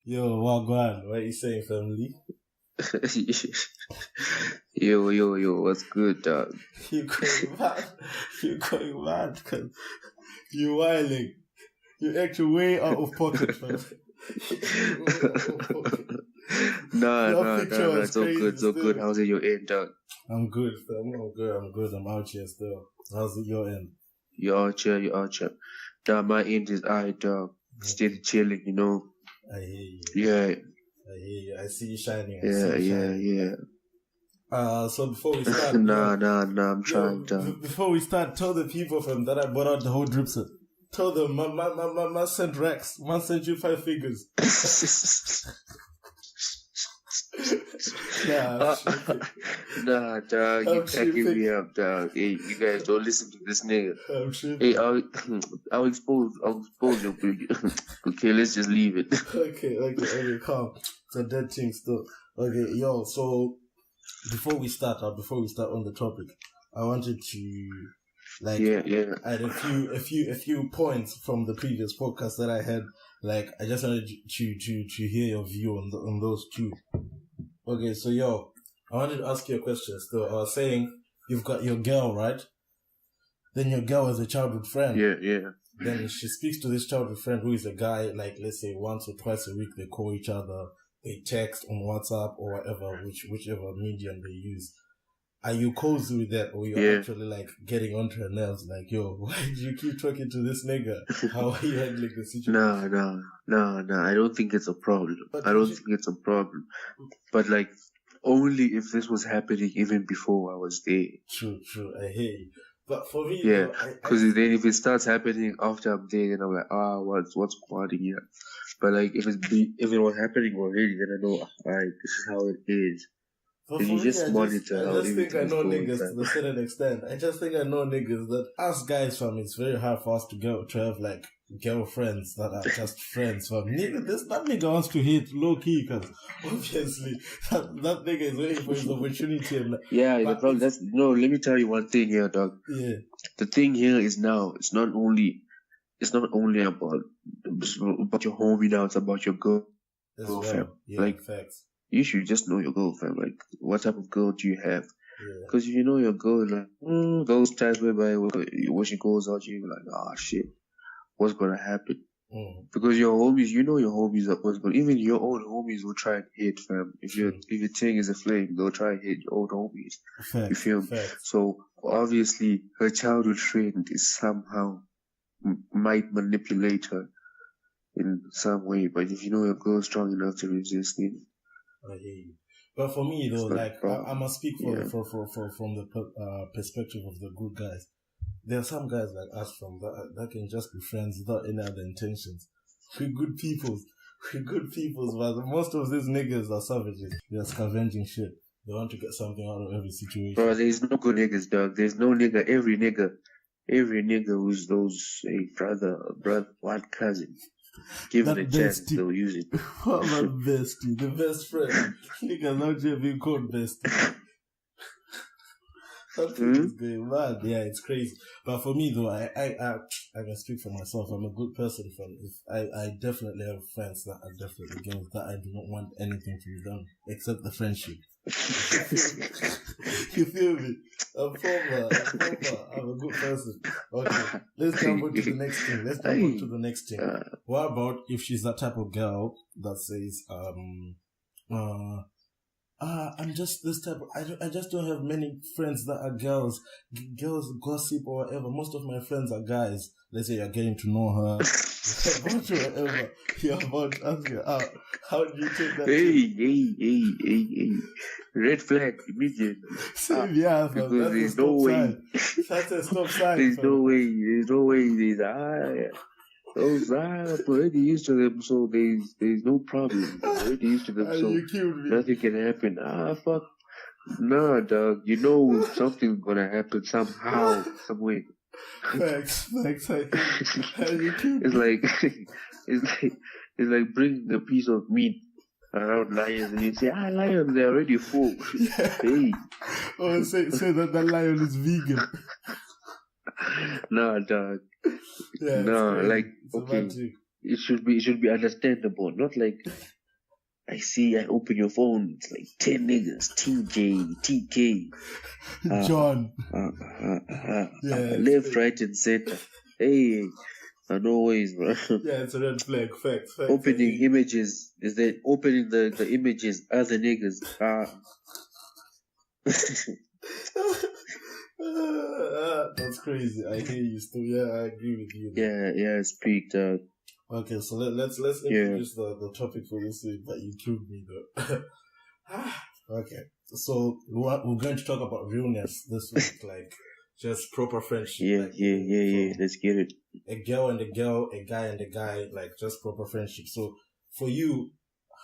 Yo, Wagwan, what are you saying, family? Yo, what's good, dog? You going mad? You going mad? Cause you wilding. You actually way out of pocket, fam. Nah, it's all good, it's all good. How's it your end, dog? I'm good, fam. I'm good. I'm out here still. How's it your end? You out here. Nah, my end is alright, dog. Still chilling, you know. I hear you. Yeah. I hear you. I see you shining. Yeah. So before we start, Nah, I'm trying, dog. Before we start, tell the people from that I bought out the whole drip set. Tell them, my sent Rex. Man sent you 5 figures. Nah, dog, you can't give me up, dog. Hey, you guys don't listen to this nigga. Hey, I'll expose you. Okay, let's just leave it. Okay, calm. It's a dead thing still. Okay, yo, so before we start on the topic, I wanted to add a few points from the previous podcast that I had. Like, I just wanted to hear your view on those two. Okay, so yo, I wanted to ask you a question still. I was saying, you've got your girl, right? Then your girl is a childhood friend. Yeah. Then she speaks to this childhood friend who is a guy, like, let's say once or twice a week they call each other, they text on WhatsApp or whatever, whichever medium they use. Are you cozy with that, or you're actually like getting onto her nerves? Like, yo, why do you keep talking to this nigga? How are you handling the situation? No. I don't think it's a problem. But like, only if this was happening even before I was there. True. I hear you. But for me, yeah, because then if it starts happening after I'm there, then I'm like, what's going on here? But like, if it was happening already, then I know, alright, this is how it is. But you just monitor how everything is going. I just think I know niggas to a certain extent. I just think I know niggas that us guys, fam, it's very hard for us to have like girlfriends that are just friends, fam. That nigga wants to hit low key, because obviously that nigga is waiting for his opportunity. The problem let me tell you one thing here, dog. Yeah. The thing here is now, it's not only about your homie now, it's about your girlfriend. Yeah, like, facts. You should just know your girlfriend. Like, what type of girl do you have? Because if you know your girl, like, those times whereby when she goes out, you're like, shit, what's gonna happen? Because your homies, you know your homies are what's going. Even your own homies will try and hit, fam. If your thing is a flame, they'll try and hit your own homies. Facts, you feel me? So obviously, her childhood friend is somehow might manipulate her in some way. But if you know your girl's strong enough to resist it. I hear you. But for me though, like, I must speak from the perspective of the good guys. There are some guys like us that can just be friends without any other intentions. We're good peoples, but most of these niggas are savages. They're scavenging shit. They want to get something out of every situation. Bro, there's no good niggas, dog. There's no nigga. Every nigga who's brother, one cousin. Give it a chance, they'll use it. What about bestie? The best friend. Niggas out here being called bestie. That thing is going mad. Yeah, it's crazy. But for me though, I can speak for myself. I'm a good person, friend. I definitely have friends that are definitely against that. I do not want anything to be done except the friendship. You feel me? I'm a good person. Okay, let's jump on to the next thing. What about if she's that type of girl that says, I'm just this type of, I just don't have many friends that are girls gossip or whatever. Most of my friends are guys. Let's say you're getting to know her. You're about to ask her out. How do you take that? Hey. Red flag immediately. Because there's no way. That's a stop sign. There's no way. Those I'm already used to them, so there's no problem. I'm already used to them, so nothing can happen. Fuck. Nah, dog. You know something's gonna happen somehow, some way. Facts. It's like bringing a piece of meat around lions and you say, lions, they're already full. Hey. Oh, say that the lion is vegan. Nah, dog. Yeah, no, like, okay. It should be understandable, not like I open your phone, it's like 10 niggas, TJ, TK, John, left, right, and center. Hey, no ways, bro. Yeah, it's a red flag. Facts. Opening images, is that opening the images, other niggas. That's crazy. I hear you still. Yeah, I agree with you. Yeah, speak, dog. Okay, so let's introduce the topic for this week, but you killed me though. Okay, so we're going to talk about realness this week, like just proper friendship. Yeah. Let's get it. A girl and a girl, a guy and a guy, like just proper friendship. So for you,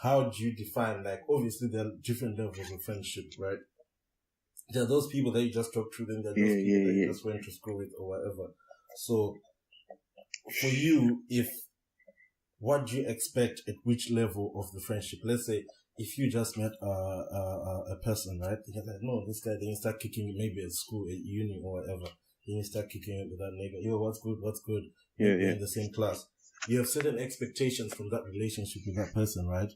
how do you define, like, obviously there are different levels of friendship, right? There are those people that you just talk to, then there are those people that you just went to school with or whatever. So for you, what do you expect at which level of the friendship? Let's say if you just met a person, right? You're like, no, this guy, then you start kicking it maybe at school, at uni or whatever. Then you start kicking it with that nigga. Yo, what's good? You're in the same class. You have certain expectations from that relationship with that person, right?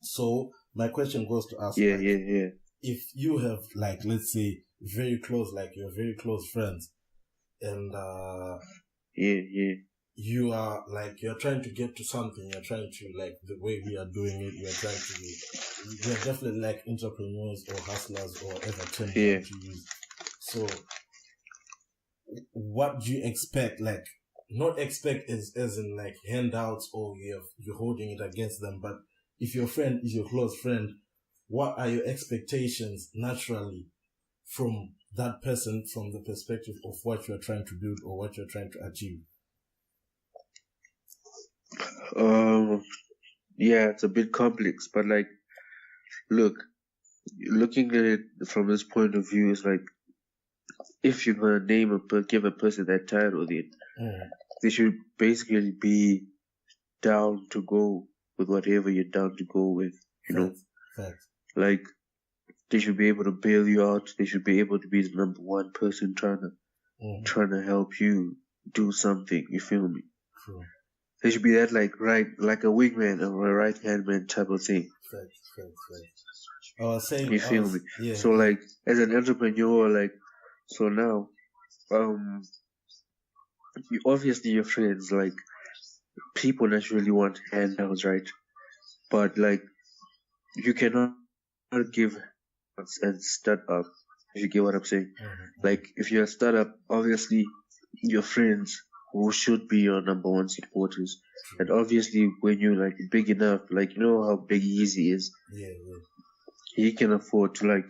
So my question goes to us. If you have, like, let's say, very close, like you're very close friends, and you are like, you're trying to get to something, you're trying to, like, the way we are doing it, we are definitely like entrepreneurs or hustlers or whatever term you want to use. So what do you expect? Like, not expect as in like handouts or you're holding it against them, but if your friend is your close friend, what are your expectations naturally from that person, from the perspective of what you're trying to build or what you're trying to achieve? It's a bit complex, but like, looking at it from this point of view is like, if you're gonna give a person that title, then they should basically be down to go with whatever you're down to go with, know? Facts. Like, they should be able to bail you out. They should be able to be the number one person trying to help you do something. You feel me? True. They should be that like a wingman or a right hand man type of thing. Facts. You feel me? Yeah. So like, as an entrepreneur, like, so now, obviously your friends, like, people naturally want handouts, right? But like, you cannot give and start up, if you get what I'm saying. Like, if you're a startup, obviously your friends who should be your number one supporters. And obviously when you're like big enough, like, you know how big Easy is. He can afford to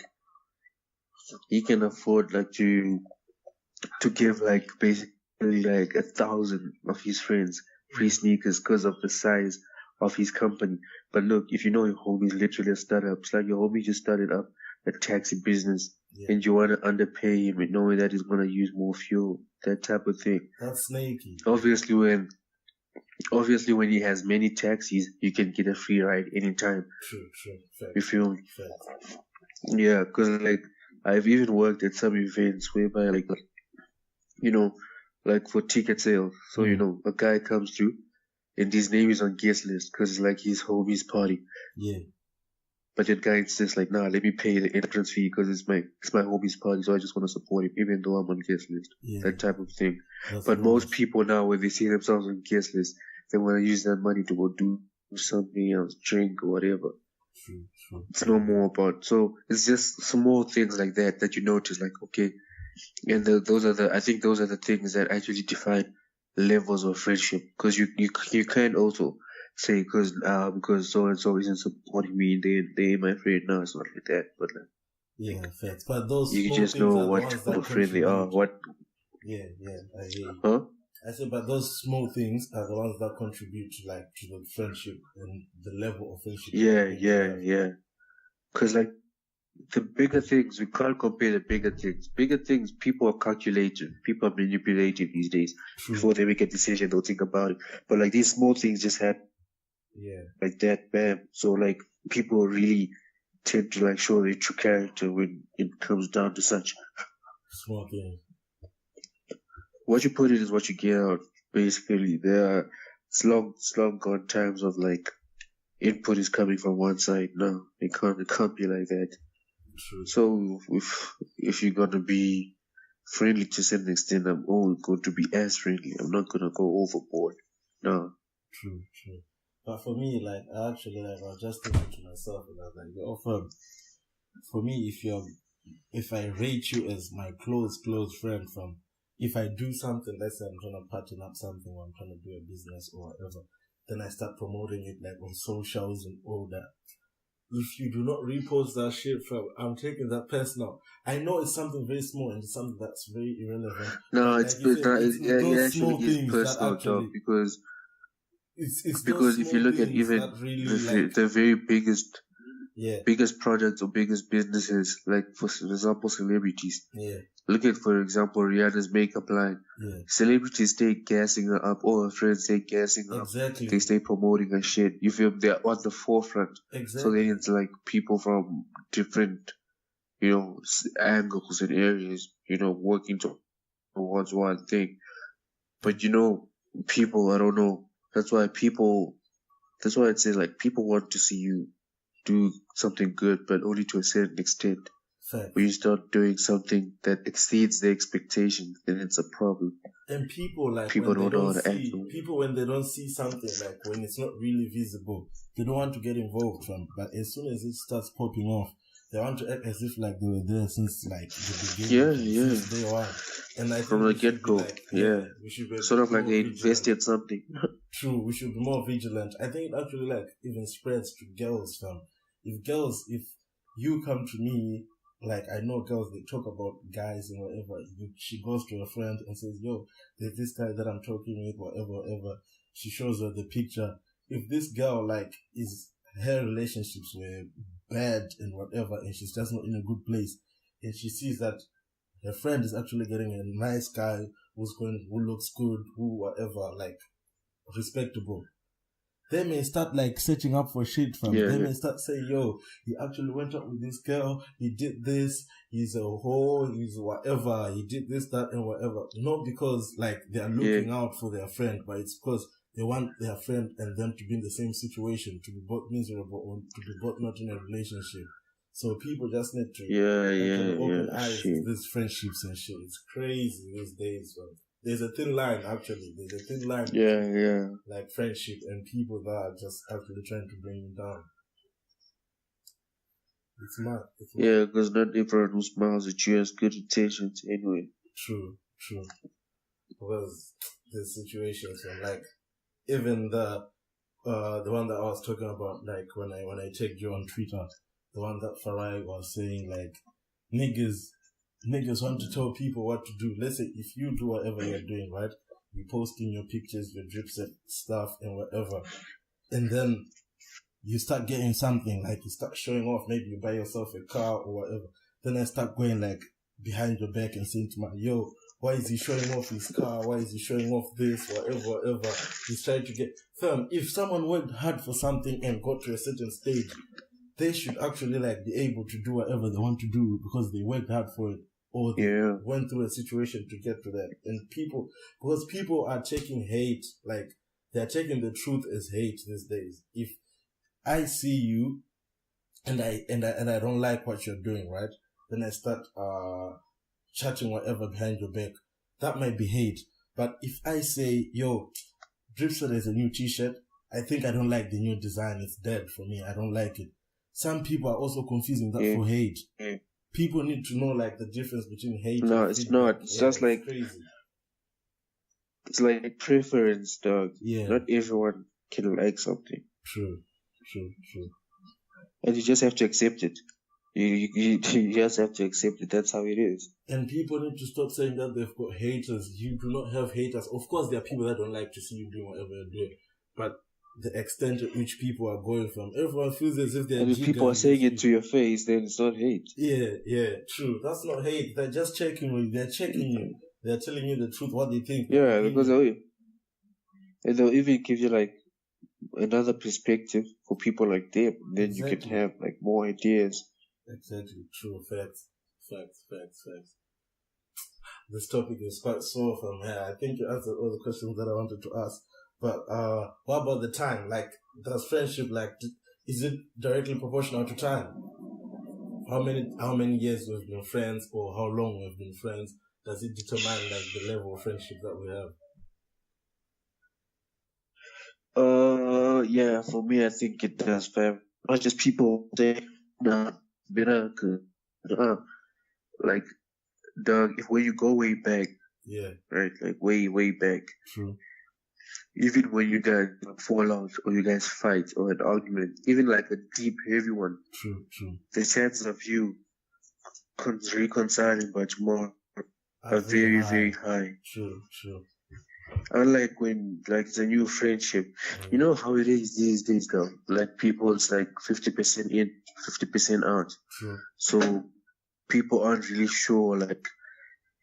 give like basically like 1,000 of his friends free sneakers because of the size of his company. But look, if you know your homie's literally a startup, it's like your homie just started up a taxi business and you want to underpay him and knowing that he's going to use more fuel, that type of thing. That's snaky. Obviously when he has many taxis, you can get a free ride anytime. True. Fact. You feel me? Fact. Yeah, because like, I've even worked at some events whereby, like, you know, like for ticket sales. So, you know, a guy comes through and his name is on guest list because it's like his homie's party. Yeah. But that guy insists like, nah, let me pay the entrance fee because it's my homie's party, so I just want to support him even though I'm on guest list. Yeah. That type of thing. But most people now, when they see themselves on guest list, they want to use that money to go do something else, drink or whatever. True. It's no more about, so it's just small things like that you notice, like, okay, and those are the things that actually define levels of friendship. Because you can't also say because so and so isn't supporting me, they ain't my friend. No, it's not like that. But like, facts. But those you just know what type of friend they are. What? Yeah, I hear you. Huh? I said, but those small things are the ones that contribute to the friendship and the level of friendship. Yeah. Because like, the bigger things, we can't compare the bigger things. Bigger things, people are calculated. People are manipulative these days. True. Before they make a decision, they'll think about it. But like, these small things just happen. Yeah. Like that, bam. So like, people really tend to like show their true character when it comes down to such small things. What you put in is what you get out. Basically, there are long gone times of like input is coming from one side. No, it can't be like that. True. So if you're gonna be friendly to a certain extent, I'm only going to be as friendly. I'm not gonna go overboard. No. True. But for me, like, I was just thinking to myself, and I was like, for me, if I rate you as my close friend if I do something, let's say I'm trying to pattern up something or I'm trying to do a business or whatever, then I start promoting it like on socials and all that. If you do not repost that shit, I'm taking that personal. I know it's something very small and it's something that's very irrelevant. No, it's actually personal, dog, because if you look at even really the very biggest projects or biggest businesses, like for example celebrities. Yeah. Look at, for example, Rihanna's makeup line. Yeah. Celebrities stay gassing her up. All her friends stay gassing her up. Exactly. They stay promoting her shit. You feel they're on the forefront. Exactly. So then it's like people from different, angles and areas, working towards one thing. But people, I don't know. That's why I'd say, like, people want to see you do something good, but only to a certain extent. Fact. When you start doing something that exceeds their expectations, then it's a problem. And people don't know how to act. People, when they don't see something, like when it's not really visible, they don't want to get involved from. But as soon as it starts popping off, they want to act as if like they were there since like the beginning. Since day one. And I think from the get-go, we should be sort of like they invested something. True, we should be more vigilant. I think it actually like even spreads to girls, fam. If you come to me, like, I know girls, they talk about guys and whatever. She goes to a friend and says, yo, there's this guy that I'm talking with, whatever. She shows her the picture. If this girl, like, her relationships were bad and whatever, and she's just not in a good place, and she sees that her friend is actually getting a nice guy who looks good, who whatever, like, respectable, they may start like searching up for shit from. They may start saying, yo, he actually went out with this girl, he did this, he's a hoe, he's whatever, he did this, that, and whatever. Not because like they are looking out for their friend, but it's because they want their friend and them to be in the same situation, to be both miserable or to be both not in a relationship. So people just need to open eyes to these friendships and shit. It's crazy these days, man. There's a thin line, actually. There's a thin line between, like, friendship and people that are just actually trying to bring you down. It's mad. Yeah, because not everyone who smiles at you has good intentions anyway. True. Because there's situations where, like, even the one that I was talking about, like, when I checked you on Twitter, the one that Farai was saying, like, niggas want to tell people what to do. Let's say if you do whatever you're doing, right? You posting your pictures, your drips and stuff and whatever. And then you start getting something, like you start showing off, maybe you buy yourself a car or whatever. Then I start going like behind your back and saying to my, yo, why is he showing off his car? Why is he showing off this? Whatever. He's trying to get firm. If someone worked hard for something and got to a certain stage, they should actually like be able to do whatever they want to do because they worked hard for it or they went through a situation to get to that. And because people are taking hate, like they're taking the truth as hate these days. If I see you and I don't like what you're doing, right? Then I start chatting whatever behind your back. That might be hate. But if I say, yo, Dripster is a new t-shirt, I think I don't like the new design. It's dead for me. I don't like it. Some people are also confusing that for hate. People need to know like the difference between hate and it's feedback. Not. It's just like crazy. It's like preference, dog. Yeah. Not everyone can like something. True. And you just have to accept it. You just have to accept it. That's how it is. And people need to stop saying that they've got haters. You do not have haters. Of course, there are people that don't like to see you doing whatever you're doing. But the extent at which people are going from, everyone feels as if they're. And if people are saying it to your face, then it's not hate. Yeah, true. That's not hate. They're just checking you. They're checking you. They're telling you the truth, what they think. Yeah, because they'll even give you like another perspective for people like them. Then you can have like more ideas. Exactly. True. Facts. This topic is quite sore from here. I think you answered all the questions that I wanted to ask. But what about the time? Like, does friendship is it directly proportional to time? How many years we've been friends, or how long we've been friends? Does it determine the level of friendship that we have? Yeah, for me, I think it does, fam. Not just people say, nah, better, like, dog, when you go way back, right, like way, way back, true. Even when you guys fall out or you guys fight or an argument, even like a deep, heavy one, true. The chances of you reconciling much more are very, very high. True. Unlike when, like, it's a new friendship, you know how it is these days, though. Like, people, it's like 50% in, 50% out. True. So people aren't really sure, like,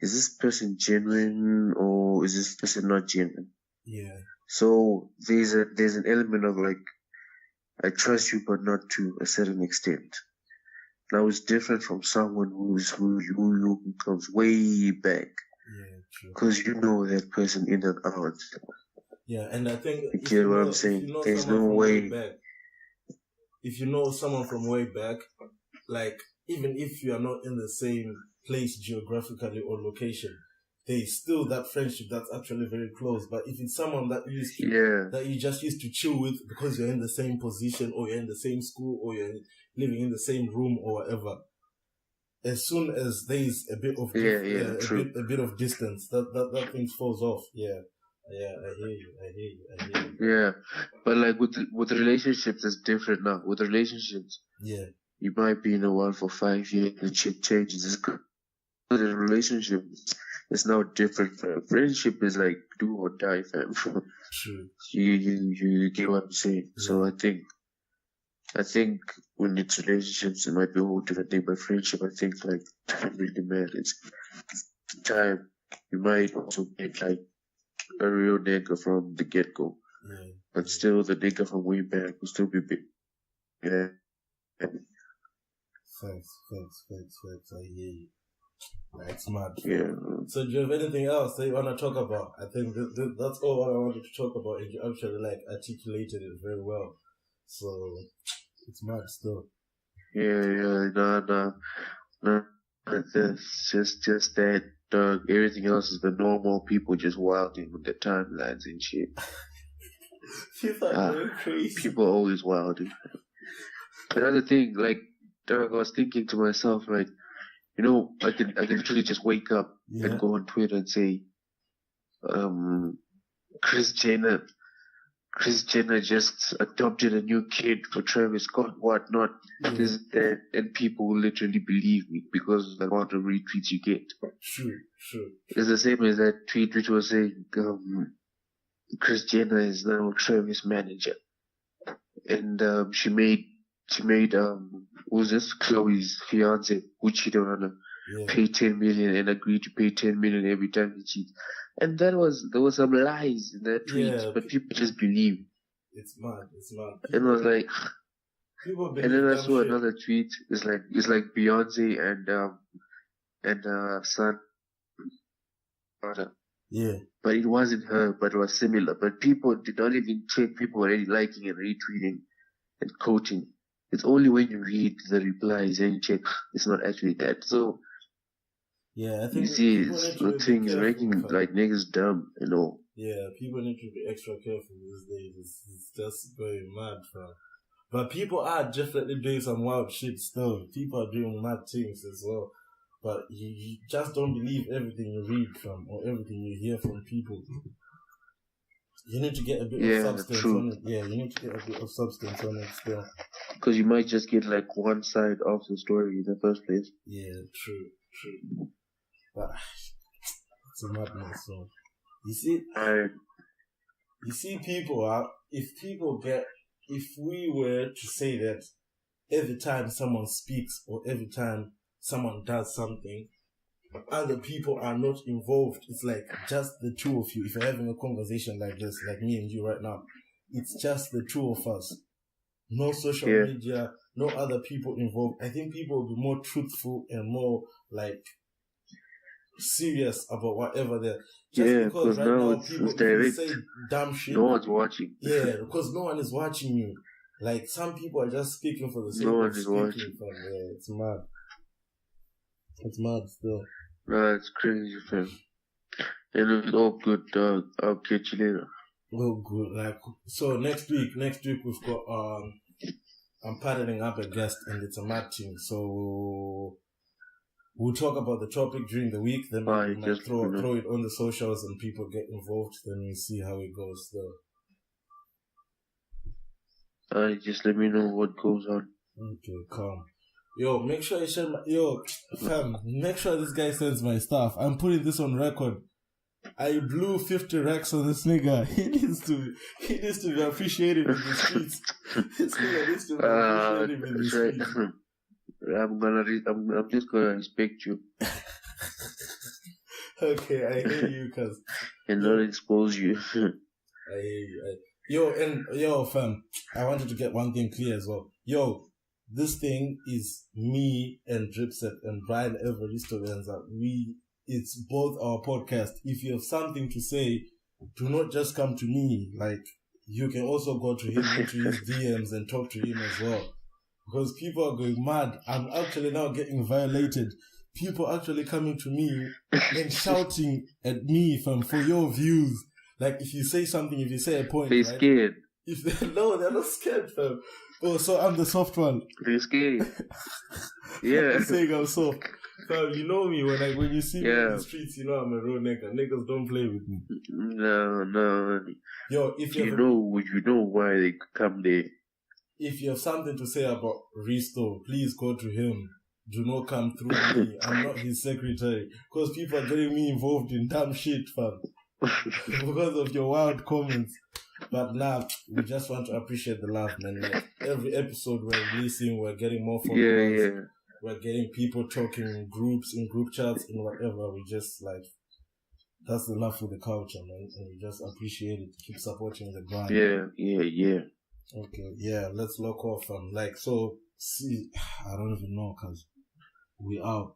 is this person genuine or is this person not genuine? Yeah. So there's an element of like, I trust you, but not to a certain extent. Now it's different from someone who comes way back. Yeah, true. Because you know that person in and out. Yeah, and I think you get what I'm saying. There's no way. If you know someone from way back, like even if you are not in the same place geographically or location, there's still that friendship that's actually very close. But if it's someone that you just used to chill with because you're in the same position or you're in the same school or you're living in the same room or whatever, as soon as there's a bit of a bit of distance, that thing falls off. Yeah, I hear you. Yeah, but like with relationships, it's different now. With relationships, you might be in a one for 5 years and shit changes. It's good. But in a relationship, it's now different. Friendship is like do or die, fam. True. You get what I'm saying. Yeah. So I think when it's relationships, it might be a whole different thing. But friendship, I think like doesn't really matter. It's time. You might also get like a real nigga from the get go, but still the nigga from way back will still be big. Yeah. Thanks. I hear you. That's mad. Yeah. So do you have anything else that you want to talk about? I think that's all I wanted to talk about, and you actually like articulated it very well. So it's mad still. Yeah, no. Just that. Everything else is the normal people just wilding with their timelines and shit. People are going crazy. People are always wilding. Another thing, like, I was thinking to myself, like, you know, I can literally just wake up and go on Twitter and say, Kris Jenner just adopted a new kid for Travis Scott, whatnot, this, that, and people will literally believe me because of the amount of retweets you get. Sure. It's the same as that tweet which was saying, Kris Jenner is now Travis' manager. And she made who's this? Chloe's fiance, who cheated on her, pay 10 million and agreed to pay 10 million every time he cheats. And there was some lies in that tweet, but people just believe. It's mad. And I was like, and then I saw another tweet. It's like Beyonce and son. Yeah. But it wasn't her, but it was similar. But people did not even check. People were already liking and retweeting and quoting. It's only when you read the replies and you check, it's not actually that. So, yeah, I think you see, the thing is making like niggas dumb, you know. Yeah, people need to be extra careful these days. It's just going mad, fam. But people are definitely doing some wild shit still. People are doing mad things as well. But you just don't believe everything you read from or everything you hear from people. You need to get a bit of substance on it. Yeah, you need to get a bit of substance on it still. Because you might just get like one side of the story in the first place. Yeah, true. But it's a madness. So you see, people. If we were to say that every time someone speaks or every time someone does something, other people are not involved. It's like just the two of you. If you're having a conversation like this, like me and you right now, it's just the two of us. No social media, no other people involved. I think people will be more truthful and more like serious about whatever they're. Just because right now people say dumb shit. No one's watching. Yeah, because no one is watching you. Like, some people are just speaking for the sake of speaking. Yeah, it's mad. It's mad still. Nah, it's crazy, fam. And it's all good, dog. I'll catch you later. Oh, good. Like, so next week we've got I'm partnering up a guest, and it's a mad team. So we'll talk about the topic during the week. Then we might throw it on the socials, and people get involved. Then we see how it goes. Just let me know what goes on. Okay, calm. Yo, make sure you share fam, make sure this guy sends my stuff. I'm putting this on record. I blew 50 racks on this nigga. He needs to be appreciated in the streets. This nigga needs to be appreciated in the streets. I'm just gonna respect you. Okay, I hear you, cuz. And not expose you. I hear you. Yo, fam, I wanted to get one thing clear as well. Yo, this thing is me and Dripset and Brian Evaristo Benza. It's both our podcast. If you have something to say, do not just come to me. Like, you can also go to him into his DMs and talk to him as well. Because people are going mad. I'm actually now getting violated. People actually coming to me and shouting at me for your views. Like, if you say something, if you say a point, they're scared. No, they're not scared, fam. Oh, so I'm the soft one. They're scared. Yeah. I'm saying I'm soft. Fam, you know me, when you see me in the streets, you know I'm a real nigga. Niggas don't play with me. No. Yo, if you know why they come there. If you have something to say about Risto, please go to him. Do not come through me. I'm not his secretary. Because people are getting me involved in dumb shit, fam. Because of your wild comments. But now, we just want to appreciate the love, man. Like, every episode we're releasing, we're getting more followers. Yeah. We're getting people talking in groups, in group chats, in whatever. We just, like, that's the love for the culture, man. And we just appreciate it. Keep supporting the brand. Yeah. Okay, yeah, let's lock off. Like, so, see, I don't even know, because we out.